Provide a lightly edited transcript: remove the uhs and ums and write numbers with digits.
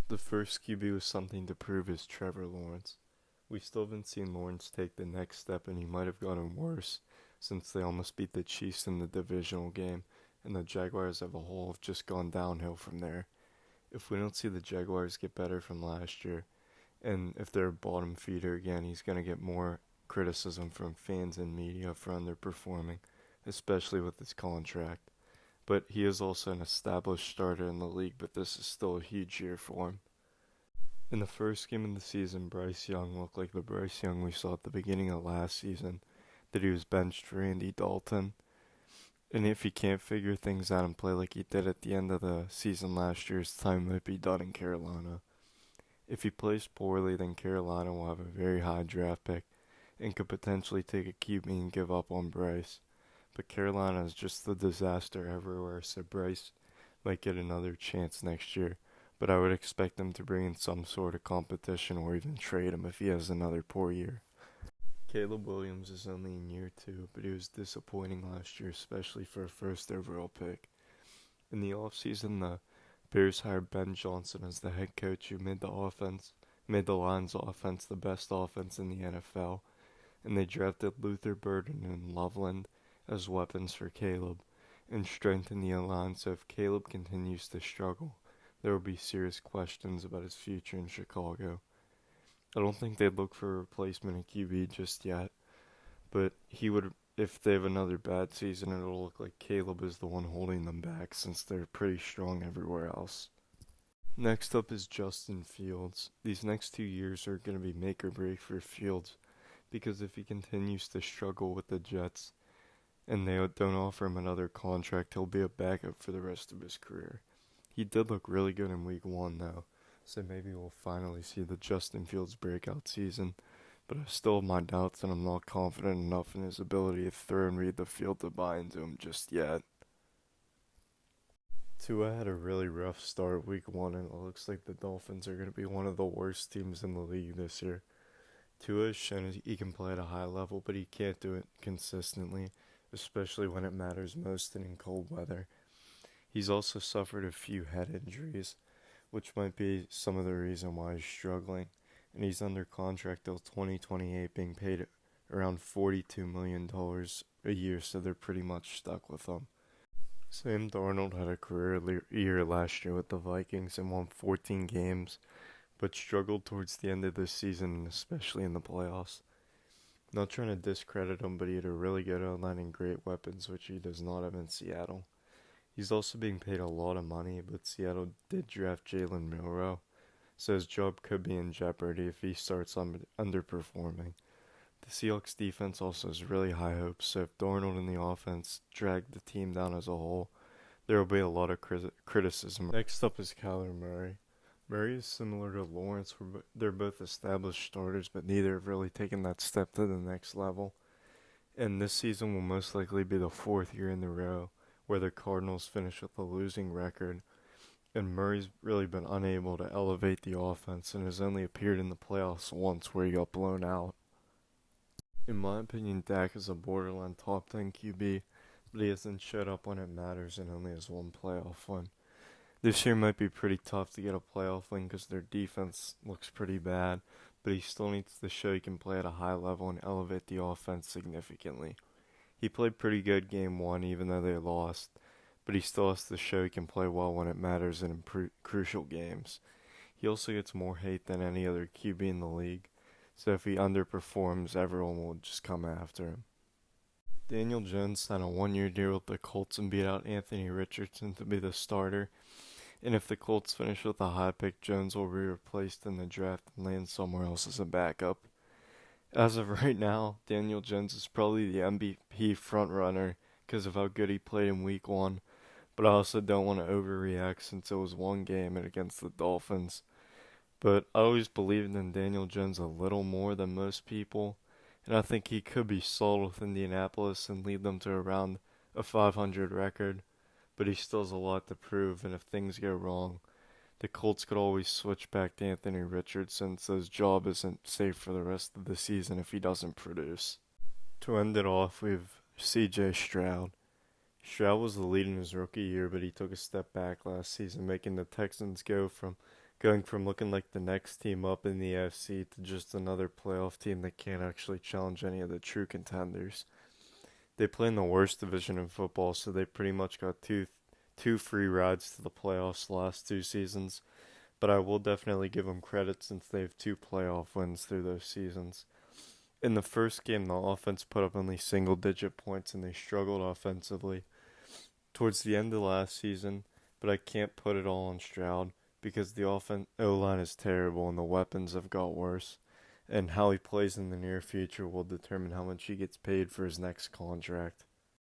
The first QB with something to prove is Trevor Lawrence. We still haven't seen Lawrence take the next step, and he might have gotten worse since they almost beat the Chiefs in the divisional game, and the Jaguars as a whole have just gone downhill from there. If we don't see the Jaguars get better from last year, and if they're a bottom feeder again, he's going to get more criticism from fans and media for underperforming, especially with his contract. But he is also an established starter in the league, but this is still a huge year for him. In the first game of the season, Bryce Young looked like the Bryce Young we saw at the beginning of last season, that he was benched for Andy Dalton. And if he can't figure things out and play like he did at the end of the season last year, his time might be done in Carolina. If he plays poorly, then Carolina will have a very high draft pick and could potentially take a QB and give up on Bryce. But Carolina is just a disaster everywhere, so Bryce might get another chance next year. But I would expect them to bring in some sort of competition or even trade him if he has another poor year. Caleb Williams is only in year two, but he was disappointing last year, especially for a first overall pick. In the offseason, the Bears hired Ben Johnson as the head coach who made the Lions offense the best offense in the NFL, and they drafted Luther Burden and Loveland as weapons for Caleb, and strengthened the line so if Caleb continues to struggle, there will be serious questions about his future in Chicago. I don't think they'd look for a replacement at QB just yet, but he would. If they have another bad season, it'll look like Caleb is the one holding them back since they're pretty strong everywhere else. Next up is Justin Fields. These next 2 years are going to be make or break for Fields because if he continues to struggle with the Jets and they don't offer him another contract, he'll be a backup for the rest of his career. He did look really good in week one, though, so maybe we'll finally see the Justin Fields breakout season. But I still have my doubts, and I'm not confident enough in his ability to throw and read the field to buy into him just yet. Tua had a really rough start week one, and it looks like the Dolphins are going to be one of the worst teams in the league this year. Tua has shown he can play at a high level, but he can't do it consistently, especially when it matters most and in cold weather. He's also suffered a few head injuries, which might be some of the reason why he's struggling. And he's under contract till 2028, being paid around $42 million a year, so they're pretty much stuck with him. Sam Darnold had a career year last year with the Vikings and won 14 games, but struggled towards the end of the season, and especially in the playoffs. Not trying to discredit him, but he had a really good O-line and great weapons, which he does not have in Seattle. He's also being paid a lot of money, but Seattle did draft Jalen Milroe, so his job could be in jeopardy if he starts underperforming. The Seahawks defense also has really high hopes, so if Darnold and the offense drag the team down as a whole, there will be a lot of criticism. Next up is Kyler Murray. Murray is similar to Lawrence, where they're both established starters, but neither have really taken that step to the next level. And this season will most likely be the fourth year in a row where the Cardinals finish with a losing record, and Murray's really been unable to elevate the offense and has only appeared in the playoffs once where he got blown out. In my opinion, Dak is a borderline top 10 QB, but he hasn't showed up when it matters and only has one playoff win. This year might be pretty tough to get a playoff win because their defense looks pretty bad, but he still needs to show he can play at a high level and elevate the offense significantly. He played pretty good game one even though they lost, but he still has to show he can play well when it matters in crucial games. He also gets more hate than any other QB in the league, so if he underperforms, everyone will just come after him. Daniel Jones signed a one-year deal with the Colts and beat out Anthony Richardson to be the starter, and if the Colts finish with a high pick, Jones will be replaced in the draft and land somewhere else as a backup. As of right now, Daniel Jones is probably the MVP frontrunner because of how good he played in week one, but I also don't want to overreact since it was one game and against the Dolphins. But I always believed in Daniel Jones a little more than most people, and I think he could be solid with Indianapolis and lead them to around a 500 record, but he still has a lot to prove, and if things go wrong, the Colts could always switch back to Anthony Richardson, so his job isn't safe for the rest of the season if he doesn't produce. To end it off, we have C.J. Stroud. Stroud was the lead in his rookie year, but he took a step back last season, making the Texans go from going from looking like the next team up in the AFC to just another playoff team that can't actually challenge any of the true contenders. They play in the worst division in football, so they pretty much got two free rides to the playoffs the last 2 seasons. But I will definitely give them credit since they have 2 playoff wins through those seasons. In the first game, the offense put up only single digit points and they struggled offensively towards the end of last season, but I can't put it all on Stroud because the O-line is terrible and the weapons have got worse. And how he plays in the near future will determine how much he gets paid for his next contract.